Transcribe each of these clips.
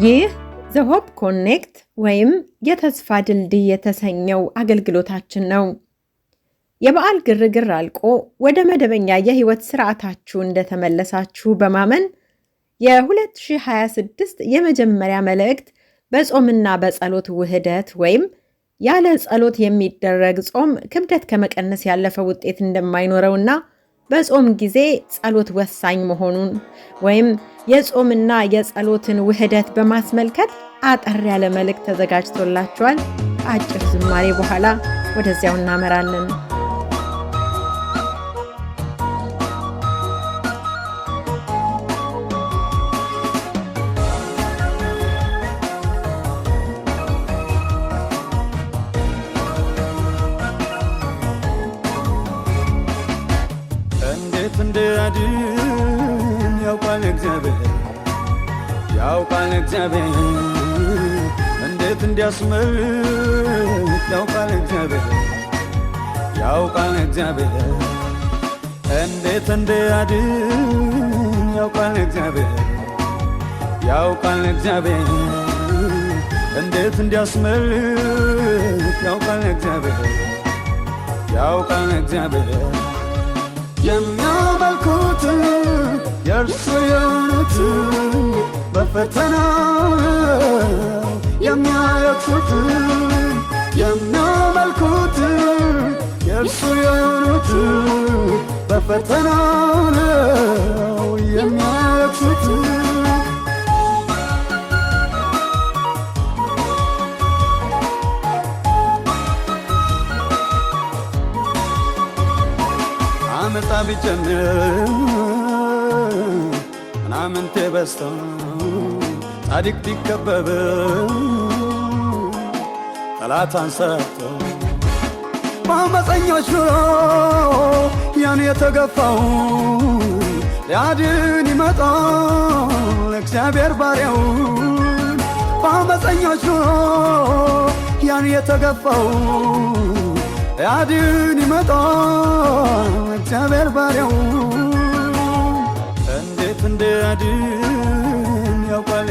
ይህ ዘ ሆፕ ኮኔክት ወይም የተስፋ ድልድይ የተሰኘው አገልግሎታችን ነው። የበዓል ግርግር አልቆ ወደ መደበኛ የህይወት ስርዓታችሁ እንደተመለሳችሁ በማመን የ2026 የመጀመሪያ መልእክት በጾምና በጸሎት ውህደት ወይም ያለ ጸሎት የሚደረግ ጾም ክብደት ከመቀነስ ያለፈ ውጤት እንደማይኖረውና በጾም ጊዜ ጸሎት ወሳኝ መሆኑን ወይም የጾምና የጸሎትን ውህደት በማስመልከት አጠር ያለ መልእክት ተዘጋጅቶላችኋል። ከአጭር ዝማሬ በኋላ ወደዚያው እናመራለን። እንዲያድን ያውቃል እግዚአብሔር እንዴት እንዲያስመልጥ ያውቃል እግዚአብሔር እንዴት እንዲያድን ያውቃል እግዚአብሔር እንዴት እንዲያስመልጥ ያውቃል እግዚአብሔር የሚያመልኩት የእርሱ የሆኑት በፈተና የሚያለቅሱት የሚያመልኩት የእርሱ የሆኑት በፈተና የሚያለቅሱት አመጣ ቢጨምር ምናምንቴ በዝቶ ጻድቅ ቢከበብ ጠላት አንሰርቶ በአመፀኞች ኑሮ ያን የተገፋው ሊያድን ይመጣል እግዚአብሔር ባሪያውን በአመፀኞች ኑሮ ያን የተገፋው ሊያድን ይመጣል እግዚአብሔር ባሪያውን እንዴት እንዲያድን ያውቃል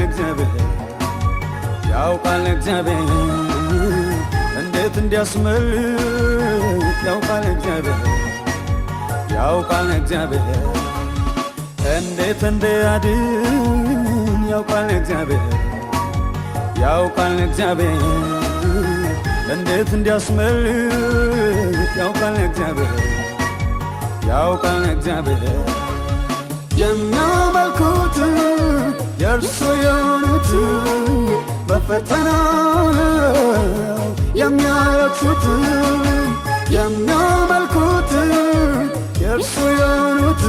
እግዚአብሔር እንዴት እንዲያስመልጥ ያውቃል እግዚአብሔር እንዴት እንዲያድን ያውቃል እግዚአብሔር እንዴት እንዲያስመልጥ ያውቃል እግዚአብሔር የሚያመልኩት የእርሱ የሆኑት በፈተና የሚያለቅሱት የሚያመልኩት የእርሱ የሆኑት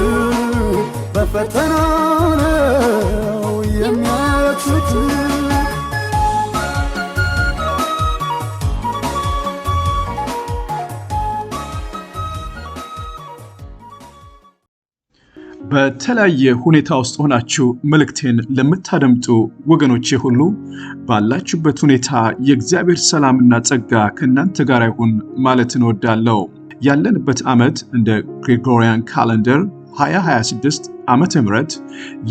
በፈተና የሚያለቅሱት በተለያየ ሁኔታ ውስጥ ሆናችሁ መልእክቴን ለምታደምጡ ወገኖቼ ሁሉ ባላችሁበት ሁኔታ የእግዚአብሔር ሰላምና ጸጋ ከእናንተ ጋር ይሁን ማለት እንወዳለሁ። ያለንበት ዓመት እንደ ግሪጎሪያን ካሌንደር 2026 ዓመተ ምህረት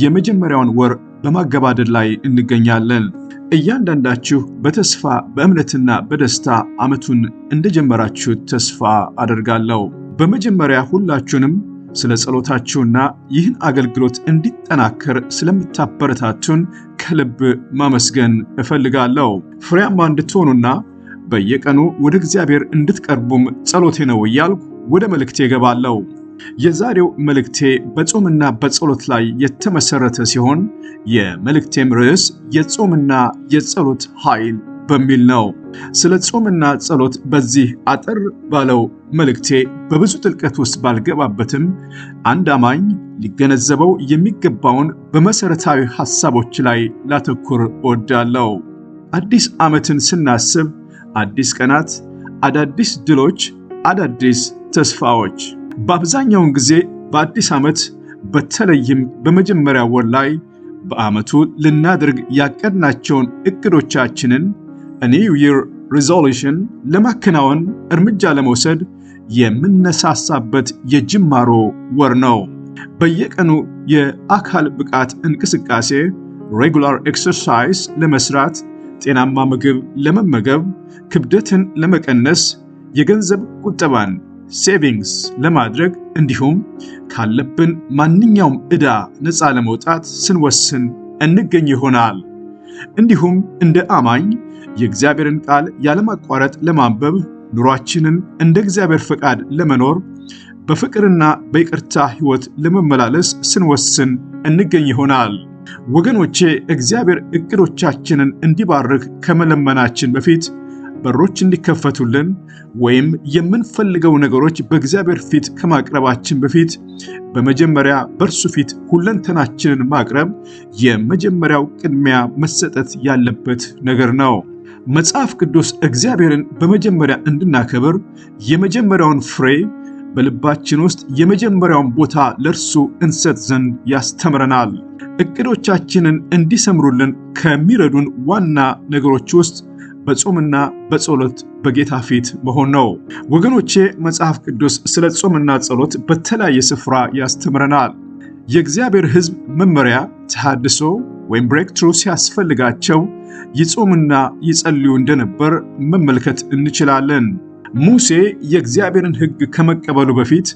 የመጀመሪያውን ወር በማገባደድ ላይ እንገኛለን። እያንዳንዳችሁ በተስፋ በእምነትና በደስታ ዓመቱን እንደጀመራችሁ ተስፋ አደርጋለሁ። በመጀመሪያ ሁላችሁንም ስለ ጸሎታችሁና ይህን አገልግሎት እንዲጠናከር ስለምታበረታቱን ከልብ ማመስገን እፈልጋለሁ። ፍሬያማ እንድትሆኑና በየቀኑ ወደ እግዚአብሔር እንድትቀርቡም ጸሎቴ ነው እያልኩ ወደ መልእክቴ እገባለሁ። የዛሬው መልእክቴ በጾምና በጸሎት ላይ የተመሰረተ ሲሆን የመልእክቴም ርዕስ የጾምና የጸሎት ኃይል በሚል ነው። ስለ ጾምና ጸሎት በዚህ አጠር ባለው መልእክቴ በብዙ ጥልቀት ውስጥ ባልገባበትም አንድ አማኝ ሊገነዘበው የሚገባውን በመሰረታዊ ሐሳቦች ላይ ላተኩር እወዳለሁ። አዲስ ዓመትን ስናስብ አዲስ ቀናት፣ አዳዲስ ድሎች፣ አዳዲስ ተስፋዎች። በአብዛኛውን ጊዜ በአዲስ ዓመት በተለይም በመጀመሪያ ወር ላይ በዓመቱ ልናደርግ ያቀድናቸውን እቅዶቻችንን ኒው ይር ሪዞሉሽን ለማከናወን እርምጃ ለመውሰድ የምነሳሳበት የጅማሮ ወር ነው። በየቀኑ የአካል ብቃት እንቅስቃሴ፣ ሬጉላር ኤክሰርሳይዝ ለመስራት፣ ጤናማ ምግብ ለመመገብ፣ ክብደትን ለመቀነስ፣ የገንዘብ ቁጠባን ሴቪንግስ ለማድረግ እንዲሁም ካለብን ማንኛውም ዕዳ ነፃ ለመውጣት ስንወስን እንገኝ ይሆናል። እንዲሁም እንደ አማኝ የእግዚአብሔርን ቃል ያለማቋረጥ ለማንበብ፣ ኑሯችንን እንደ እግዚአብሔር ፈቃድ ለመኖር፣ በፍቅርና በይቅርታ ሕይወት ለመመላለስ ስንወስን እንገኝ ይሆናል። ወገኖቼ እግዚአብሔር ዕቅዶቻችንን እንዲባርክ ከመለመናችን በፊት በሮች እንዲከፈቱልን ወይም የምንፈልገው ነገሮች በእግዚአብሔር ፊት ከማቅረባችን በፊት በመጀመሪያ በእርሱ ፊት ሁለንተናችንን ማቅረብ የመጀመሪያው ቅድሚያ መሰጠት ያለበት ነገር ነው። መጽሐፍ ቅዱስ እግዚአብሔርን በመጀመሪያ እንድናከብር የመጀመሪያውን ፍሬ በልባችን ውስጥ የመጀመሪያውን ቦታ ለእርሱ እንሰጥ ዘንድ ያስተምረናል። ዕቅዶቻችንን እንዲሰምሩልን ከሚረዱን ዋና ነገሮች ውስጥ በጾምና በጸሎት በጌታ ፊት መሆን ነው። ወገኖቼ መጽሐፍ ቅዱስ ስለ ጾምና ጸሎት በተለያየ ስፍራ ያስተምረናል። የእግዚአብሔር ሕዝብ መመሪያ ተሐድሶ ወይም ብሬክትሩ ሲያስፈልጋቸው ይጾምና ይጸልዩ እንደነበር መመልከት እንችላለን። ሙሴ የእግዚአብሔርን ሕግ ከመቀበሉ በፊት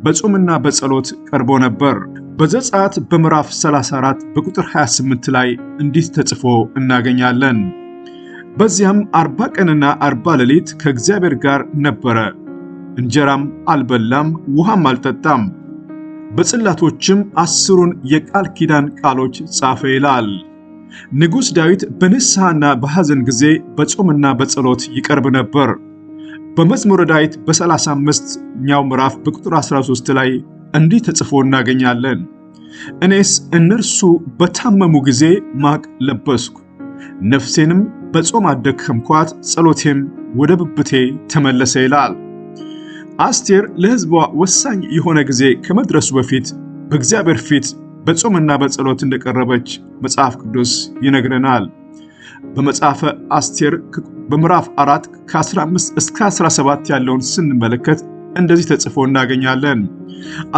በጾምና በጸሎት ቀርቦ ነበር። በዘጸአት በምዕራፍ 34 በቁጥር 28 ላይ እንዲህ ተጽፎ እናገኛለን። በዚያም 40 ቀንና 40 ሌሊት ከእግዚአብሔር ጋር ነበረ፣ እንጀራም አልበላም ውሃም አልጠጣም። በጽላቶችም 10ሩን የቃል ኪዳን ቃሎች ጻፈ ይላል። ንጉሥ ዳዊት በንስሐና በሐዘን ጊዜ በጾምና በጸሎት ይቀርብ ነበር። በመዝሙረ ዳዊት በ35ኛው ምዕራፍ በቁጥር 13 ላይ እንዲህ ተጽፎ እናገኛለን። እኔስ እነርሱ በታመሙ ጊዜ ማቅ ለበስኩ፣ ነፍሴንም በጾም አደከምኳት፣ ጸሎቴም ወደ ብብቴ ተመለሰ ይላል። አስቴር ለሕዝቧ ወሳኝ የሆነ ጊዜ ከመድረሱ በፊት በእግዚአብሔር ፊት በጾምና በጸሎት እንደቀረበች መጽሐፍ ቅዱስ ይነግረናል። በመጽሐፈ አስቴር በምዕራፍ 4 ከ15 እስከ 17 ያለውን ስንመለከት እንደዚህ ተጽፎ እናገኛለን።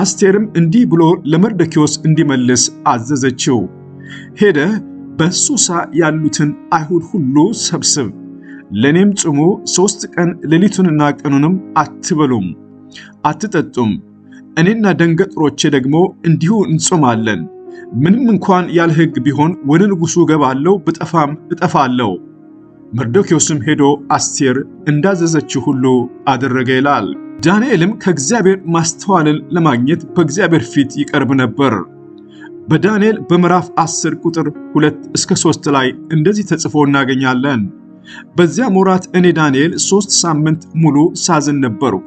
አስቴርም እንዲህ ብሎ ለመርዶክዮስ እንዲመልስ አዘዘችው። ሄደህ በሱሳ ያሉትን አይሁድ ሁሉ ሰብስብ፣ ለእኔም ጹሙ፣ 3 ቀን ሌሊቱንና ቀኑንም አትበሉም አትጠጡም። እኔና ደንገጥሮቼ ደግሞ እንዲሁ እንጾማለን። ምንም እንኳን ያለ ሕግ ቢሆን ወደ ንጉሡ እገባለሁ፣ ብጠፋም እጠፋለሁ። መርዶክዮስም ሄዶ አስቴር እንዳዘዘችው ሁሉ አደረገ ይላል። ዳንኤልም ከእግዚአብሔር ማስተዋልን ለማግኘት በእግዚአብሔር ፊት ይቀርብ ነበር። በዳንኤል በምዕራፍ 10 ቁጥር 2 እስከ 3 ላይ እንደዚህ ተጽፎ እናገኛለን። በዚያም ወራት እኔ ዳንኤል 3 ሳምንት ሙሉ ሳዝን ነበርኩ።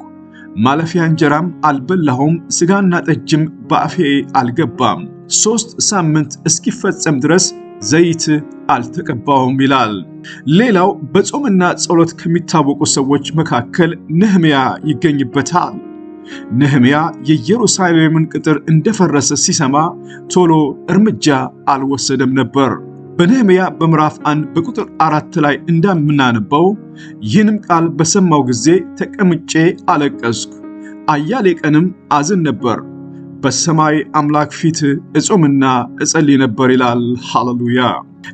ማለፊያ እንጀራም አልበላሁም፣ ሥጋና ጠጅም በአፌ አልገባም። 3 ሳምንት እስኪፈጸም ድረስ ዘይት አልተቀባሁም ይላል። ሌላው በጾምና ጸሎት ከሚታወቁ ሰዎች መካከል ነህምያ ይገኝበታል። ነህምያ የኢየሩሳሌምን ቅጥር እንደፈረሰ ሲሰማ ቶሎ እርምጃ አልወሰደም ነበር። በነህምያ በምዕራፍ 1 በቁጥር 4 ላይ እንደምናነበው ይህንም ቃል በሰማው ጊዜ ተቀምጬ አለቀስኩ፣ አያሌ ቀንም አዝን ነበር፣ በሰማይ አምላክ ፊት እጾምና እጸልይ ነበር ይላል። ሃሌሉያ።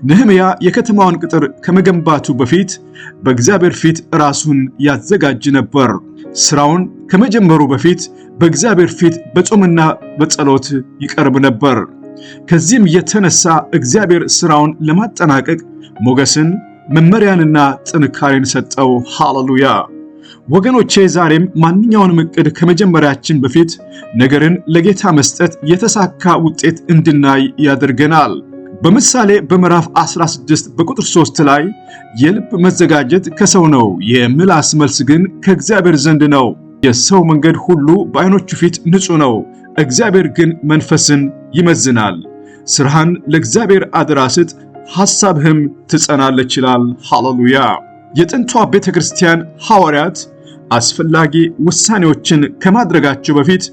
ነህምያ የከተማውን ቅጥር ከመገንባቱ በፊት በእግዚአብሔር ፊት ራሱን ያዘጋጅ ነበር። ስራውን ከመጀመሩ በፊት በእግዚአብሔር ፊት በጾምና በጸሎት ይቀርብ ነበር። ከዚህም የተነሳ እግዚአብሔር ስራውን ለማጠናቀቅ ሞገስን፣ መመሪያንና ጥንካሬን ሰጠው። ሃሌሉያ። ወገኖቼ ዛሬም ማንኛውንም ዕቅድ ከመጀመሪያችን በፊት ነገርን ለጌታ መስጠት የተሳካ ውጤት እንድናይ ያደርገናል። በምሳሌ በምዕራፍ 16 በቁጥር 3 ላይ የልብ መዘጋጀት ከሰው ነው፣ የምላስ መልስ ግን ከእግዚአብሔር ዘንድ ነው። የሰው መንገድ ሁሉ በዓይኖቹ ፊት ንጹሕ ነው፣ እግዚአብሔር ግን መንፈስን ይመዝናል። ስራህን ለእግዚአብሔር አደራ ስጥ፣ ሐሳብህም ትጸናለች ይላል። ሃሌሉያ። የጥንቷ ቤተ ክርስቲያን ሐዋርያት አስፈላጊ ውሳኔዎችን ከማድረጋቸው በፊት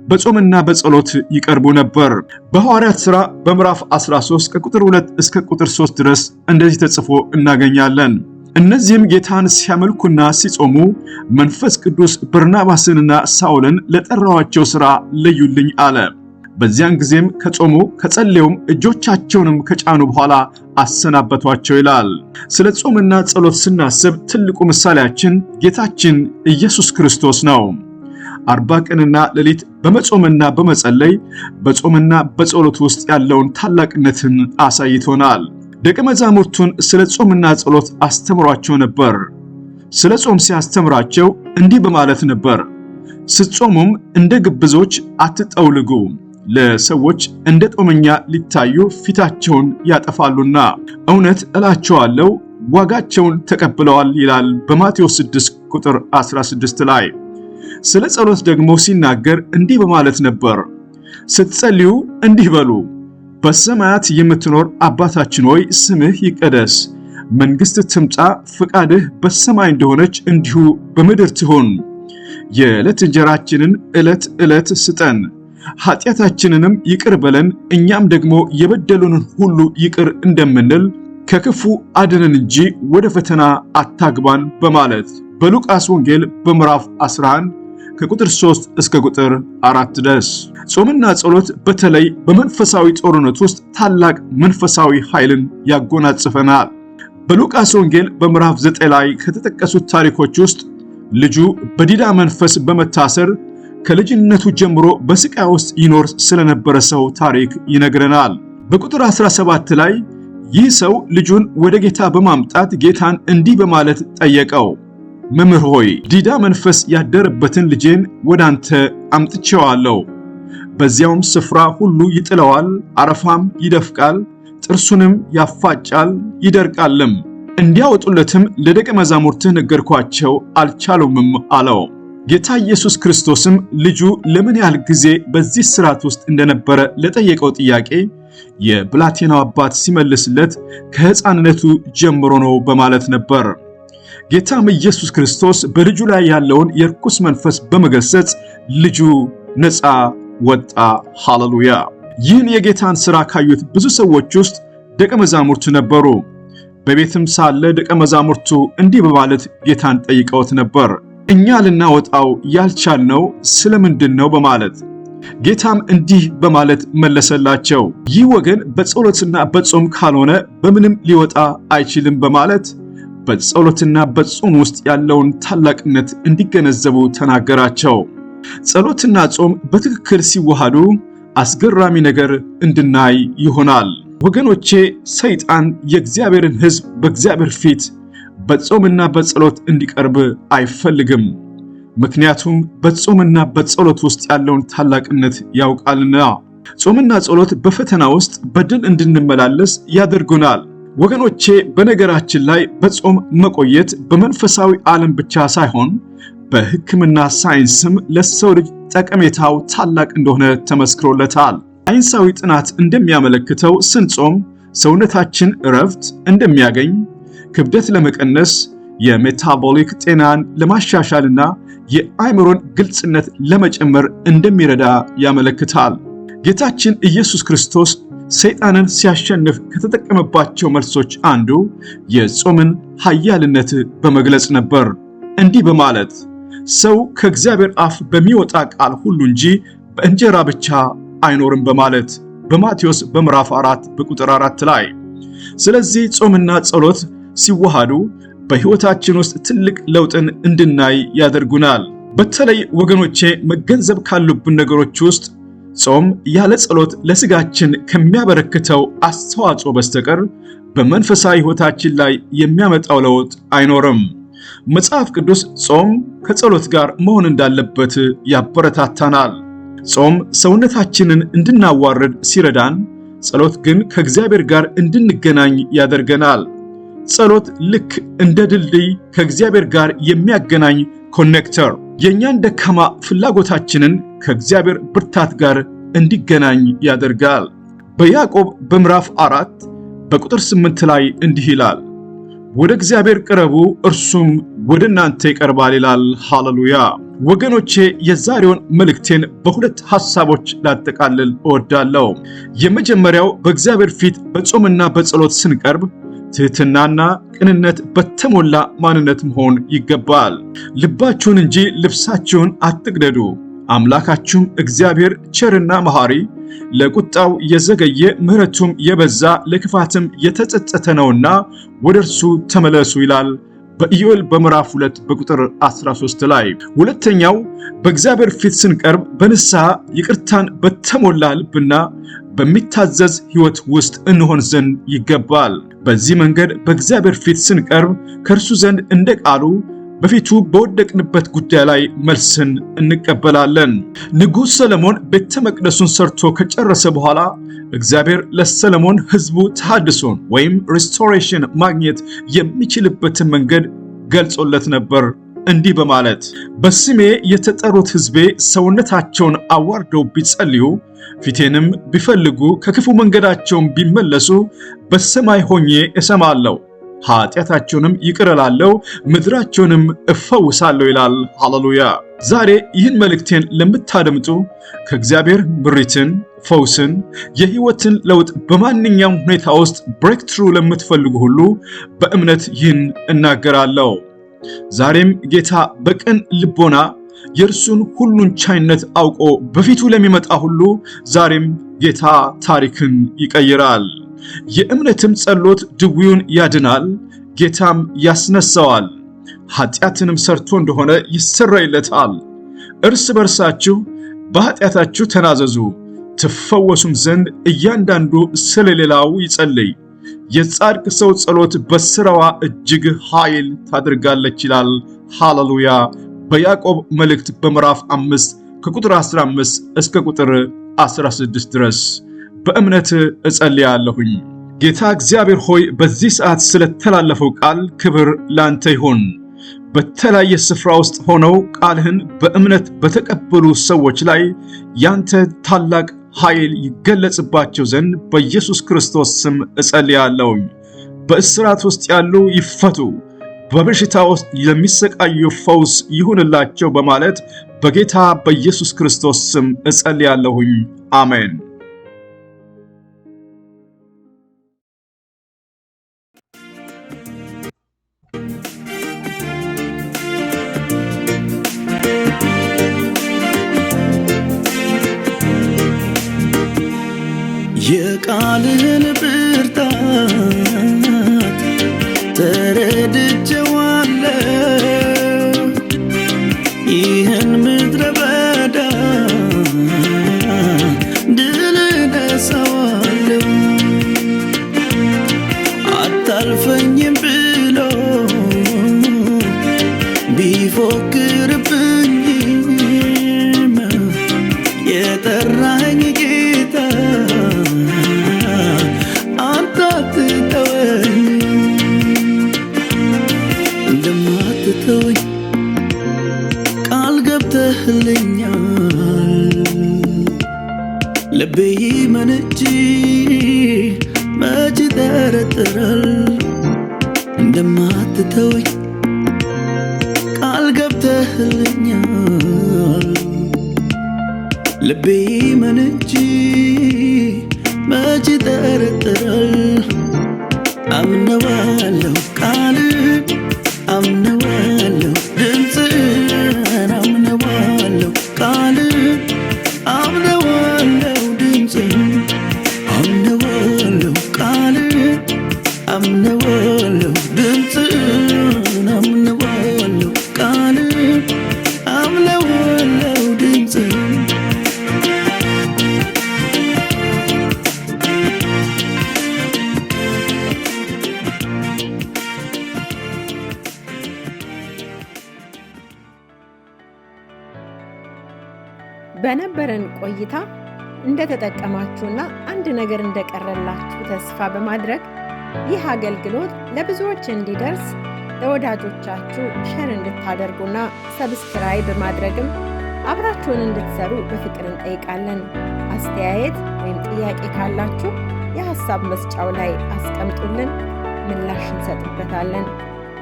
በጾምና በጸሎት ይቀርቡ ነበር። በሐዋርያት ሥራ በምዕራፍ 13 ከቁጥር 2 እስከ ቁጥር 3 ድረስ እንደዚህ ተጽፎ እናገኛለን። እነዚህም ጌታን ሲያመልኩና ሲጾሙ መንፈስ ቅዱስ በርናባስንና ሳውልን ለጠራዋቸው ሥራ ለዩልኝ አለ። በዚያን ጊዜም ከጾሙ ከጸለዩም እጆቻቸውንም ከጫኑ በኋላ አሰናበቷቸው ይላል። ስለ ጾምና ጸሎት ስናስብ ትልቁ ምሳሌያችን ጌታችን ኢየሱስ ክርስቶስ ነው። 40 ቀንና ሌሊት በመጾምና በመጸለይ በጾምና በጸሎት ውስጥ ያለውን ታላቅነትን አሳይቶናል። ደቀ መዛሙርቱን ስለ ጾምና ጸሎት አስተምሯቸው ነበር። ስለ ጾም ሲያስተምራቸው እንዲህ በማለት ነበር፣ ስትጾሙም እንደ ግብዞች አትጠውልጉ፣ ለሰዎች እንደ ጦመኛ ሊታዩ ፊታቸውን ያጠፋሉና እውነት እላቸዋለሁ ዋጋቸውን ተቀብለዋል ይላል በማቴዎስ 6 ቁጥር 16 ላይ። ስለ ጸሎት ደግሞ ሲናገር እንዲህ በማለት ነበር፣ ስትጸልዩ እንዲህ በሉ፣ በሰማያት የምትኖር አባታችን ሆይ ስምህ ይቀደስ፣ መንግሥትህ ትምጣ፣ ፈቃድህ በሰማይ እንደሆነች እንዲሁ በምድር ትሁን። የዕለት እንጀራችንን ዕለት ስጠን፣ ኃጢአታችንንም ይቅር በለን እኛም ደግሞ የበደሉንን ሁሉ ይቅር እንደምንል፣ ከክፉ አድነን እንጂ ወደ ፈተና አታግባን በማለት በሉቃስ ወንጌል በምዕራፍ 11 ከቁጥር 3 እስከ ቁጥር 4 ድረስ። ጾምና ጸሎት በተለይ በመንፈሳዊ ጦርነት ውስጥ ታላቅ መንፈሳዊ ኃይልን ያጎናጽፈናል። በሉቃስ ወንጌል በምዕራፍ 9 ላይ ከተጠቀሱት ታሪኮች ውስጥ ልጁ በዲዳ መንፈስ በመታሰር ከልጅነቱ ጀምሮ በስቃይ ውስጥ ይኖር ስለነበረ ሰው ታሪክ ይነግረናል። በቁጥር 17 ላይ ይህ ሰው ልጁን ወደ ጌታ በማምጣት ጌታን እንዲህ በማለት ጠየቀው፣ መምህር ሆይ ዲዳ መንፈስ ያደረበትን ልጄን ወደ አንተ አምጥቼዋለሁ። በዚያውም ስፍራ ሁሉ ይጥለዋል፣ አረፋም ይደፍቃል፣ ጥርሱንም ያፋጫል፣ ይደርቃልም። እንዲያወጡለትም ለደቀ መዛሙርትህ ነገርኳቸው፣ አልቻሉምም አለው። ጌታ ኢየሱስ ክርስቶስም ልጁ ለምን ያህል ጊዜ በዚህ ስርዓት ውስጥ እንደነበረ ለጠየቀው ጥያቄ የብላቴናው አባት ሲመልስለት ከሕፃንነቱ ጀምሮ ነው በማለት ነበር። ጌታም ኢየሱስ ክርስቶስ በልጁ ላይ ያለውን የርኩስ መንፈስ በመገሰጽ ልጁ ነፃ ወጣ። ሃሌሉያ! ይህን የጌታን ሥራ ካዩት ብዙ ሰዎች ውስጥ ደቀ መዛሙርቱ ነበሩ። በቤትም ሳለ ደቀ መዛሙርቱ እንዲህ በማለት ጌታን ጠይቀውት ነበር፣ እኛ ልናወጣው ያልቻልነው ስለምንድን ነው በማለት። ጌታም እንዲህ በማለት መለሰላቸው፣ ይህ ወገን በጸሎትና በጾም ካልሆነ በምንም ሊወጣ አይችልም በማለት በጸሎትና በጾም ውስጥ ያለውን ታላቅነት እንዲገነዘቡ ተናገራቸው። ጸሎትና ጾም በትክክል ሲዋሃዱ አስገራሚ ነገር እንድናይ ይሆናል። ወገኖቼ ሰይጣን የእግዚአብሔርን ሕዝብ በእግዚአብሔር ፊት በጾምና በጸሎት እንዲቀርብ አይፈልግም። ምክንያቱም በጾምና በጸሎት ውስጥ ያለውን ታላቅነት ያውቃልና። ጾምና ጸሎት በፈተና ውስጥ በድል እንድንመላለስ ያደርጉናል። ወገኖቼ በነገራችን ላይ በጾም መቆየት በመንፈሳዊ ዓለም ብቻ ሳይሆን በሕክምና ሳይንስም ለሰው ልጅ ጠቀሜታው ታላቅ እንደሆነ ተመስክሮለታል። ሳይንሳዊ ጥናት እንደሚያመለክተው ስንጾም ሰውነታችን እረፍት እንደሚያገኝ፣ ክብደት ለመቀነስ፣ የሜታቦሊክ ጤናን ለማሻሻልና የአእምሮን ግልጽነት ለመጨመር እንደሚረዳ ያመለክታል። ጌታችን ኢየሱስ ክርስቶስ ሰይጣንን ሲያሸንፍ ከተጠቀመባቸው መልሶች አንዱ የጾምን ኃያልነት በመግለጽ ነበር። እንዲህ በማለት ሰው ከእግዚአብሔር አፍ በሚወጣ ቃል ሁሉ እንጂ በእንጀራ ብቻ አይኖርም በማለት በማቴዎስ በምዕራፍ 4 በቁጥር 4 ላይ። ስለዚህ ጾምና ጸሎት ሲዋሃዱ በሕይወታችን ውስጥ ትልቅ ለውጥን እንድናይ ያደርጉናል። በተለይ ወገኖቼ መገንዘብ ካሉብን ነገሮች ውስጥ ጾም ያለ ጸሎት ለስጋችን ከሚያበረክተው አስተዋጽኦ በስተቀር በመንፈሳዊ ሕይወታችን ላይ የሚያመጣው ለውጥ አይኖርም። መጽሐፍ ቅዱስ ጾም ከጸሎት ጋር መሆን እንዳለበት ያበረታታናል። ጾም ሰውነታችንን እንድናዋርድ ሲረዳን፣ ጸሎት ግን ከእግዚአብሔር ጋር እንድንገናኝ ያደርገናል። ጸሎት ልክ እንደ ድልድይ ከእግዚአብሔር ጋር የሚያገናኝ ኮኔክተር የእኛን ደካማ ፍላጎታችንን ከእግዚአብሔር ብርታት ጋር እንዲገናኝ ያደርጋል። በያዕቆብ በምዕራፍ 4 በቁጥር 8 ላይ እንዲህ ይላል፣ ወደ እግዚአብሔር ቅረቡ እርሱም ወደ እናንተ ይቀርባል ይላል። ሃሌሉያ! ወገኖቼ የዛሬውን መልእክቴን በሁለት ሐሳቦች ላጠቃልል እወዳለሁ። የመጀመሪያው በእግዚአብሔር ፊት በጾምና በጸሎት ስንቀርብ ትህትናና ቅንነት በተሞላ ማንነት መሆን ይገባል። ልባችሁን እንጂ ልብሳችሁን አትቅደዱ፣ አምላካችሁም እግዚአብሔር ቸርና መሐሪ ለቁጣው የዘገየ ምሕረቱም የበዛ ለክፋትም የተጸጸተ ነውና ወደ እርሱ ተመለሱ ይላል በኢዮኤል በምዕራፍ 2 በቁጥር 13 ላይ። ሁለተኛው በእግዚአብሔር ፊት ስንቀርብ በንስሐ ይቅርታን በተሞላ ልብና በሚታዘዝ ሕይወት ውስጥ እንሆን ዘንድ ይገባል። በዚህ መንገድ በእግዚአብሔር ፊት ስንቀርብ ከእርሱ ዘንድ እንደ ቃሉ በፊቱ በወደቅንበት ጉዳይ ላይ መልስን እንቀበላለን። ንጉሥ ሰለሞን ቤተ መቅደሱን ሰርቶ ከጨረሰ በኋላ እግዚአብሔር ለሰለሞን ሕዝቡ ተሐድሶን ወይም ሪስቶሬሽን ማግኘት የሚችልበትን መንገድ ገልጾለት ነበር። እንዲህ በማለት በስሜ የተጠሩት ሕዝቤ ሰውነታቸውን አዋርደው ቢጸልዩ ፊቴንም ቢፈልጉ ከክፉ መንገዳቸውን ቢመለሱ በሰማይ ሆኜ እሰማለሁ፣ ኃጢአታቸውንም ይቅር እላለሁ፣ ምድራቸውንም እፈውሳለሁ ይላል። ሃሌሉያ! ዛሬ ይህን መልእክቴን ለምታደምጡ ከእግዚአብሔር ምሪትን፣ ፈውስን፣ የሕይወትን ለውጥ በማንኛውም ሁኔታ ውስጥ ብሬክትሩ ለምትፈልጉ ሁሉ በእምነት ይህን እናገራለሁ። ዛሬም ጌታ በቅን ልቦና የእርሱን ሁሉን ቻይነት አውቆ በፊቱ ለሚመጣ ሁሉ ዛሬም ጌታ ታሪክን ይቀይራል። የእምነትም ጸሎት ድውዩን ያድናል፣ ጌታም ያስነሳዋል። ኃጢአትንም ሰርቶ እንደሆነ ይሰረይለታል። እርስ በርሳችሁ በኃጢአታችሁ ተናዘዙ ትፈወሱም ዘንድ እያንዳንዱ ስለሌላው ይጸልይ። የጻድቅ ሰው ጸሎት በስራዋ እጅግ ኃይል ታደርጋለች ይላል። ሃሌሉያ! በያዕቆብ መልእክት በምዕራፍ 5 ከቁጥር 15 እስከ ቁጥር 16 ድረስ በእምነት እጸልያለሁኝ። ጌታ እግዚአብሔር ሆይ በዚህ ሰዓት ስለተላለፈው ቃል ክብር ላንተ ይሁን። በተለያየ ስፍራ ውስጥ ሆነው ቃልህን በእምነት በተቀበሉ ሰዎች ላይ ያንተ ታላቅ ኃይል ይገለጽባቸው ዘንድ በኢየሱስ ክርስቶስ ስም እጸልያለሁኝ። በእስራት ውስጥ ያሉ ይፈቱ፣ በበሽታ ውስጥ የሚሰቃዩ ፈውስ ይሁንላቸው በማለት በጌታ በኢየሱስ ክርስቶስ ስም እጸልያለሁኝ። አሜን። የቃልህን ብርታት ተረድቼዋለሁ፣ ይህን ምድረ በዳ ድል እነሳዋለሁ። አታልፈኝም ብሎ ቢፎክርብኝም የጠራኝ ጌታ እንደማትተወኝ ቃል ገብተህልኛል። ልቤ ይመን እንጂ መች ይጠረጥራል። እንደማትተወኝ ቃል ገብተህልኛል። ልቤ ይመን እንጂ መች ይጠረጥራል። አምነዋለሁ ቃልን፣ አምነዋለሁ ድምፅህን፣ አምነዋለሁ ቃልን፣ አምነዋለሁ ድምፅህን፣ አምነዋለሁ ቃልን፣ አምነዋለሁ ድምፅህን፣ አምነዋለሁ ቃልን፣ አምነዋለሁ ድምፅህን። በነበረን ቆይታ እንደተጠቀማችሁና አንድ ነገር እንደቀረላችሁ ተስፋ በማድረግ ይህ አገልግሎት ለብዙዎች እንዲደርስ ለወዳጆቻችሁ ሼር እንድታደርጉና ሰብስክራይብ በማድረግም አብራችሁን እንድትሰሩ በፍቅር እንጠይቃለን። አስተያየት ወይም ጥያቄ ካላችሁ የሐሳብ መስጫው ላይ አስቀምጡልን፣ ምላሽ እንሰጥበታለን።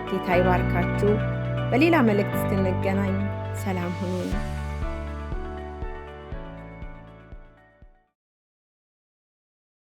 ጌታ ይባርካችሁ። በሌላ መልእክት እስክንገናኝ ሰላም ሁኑ።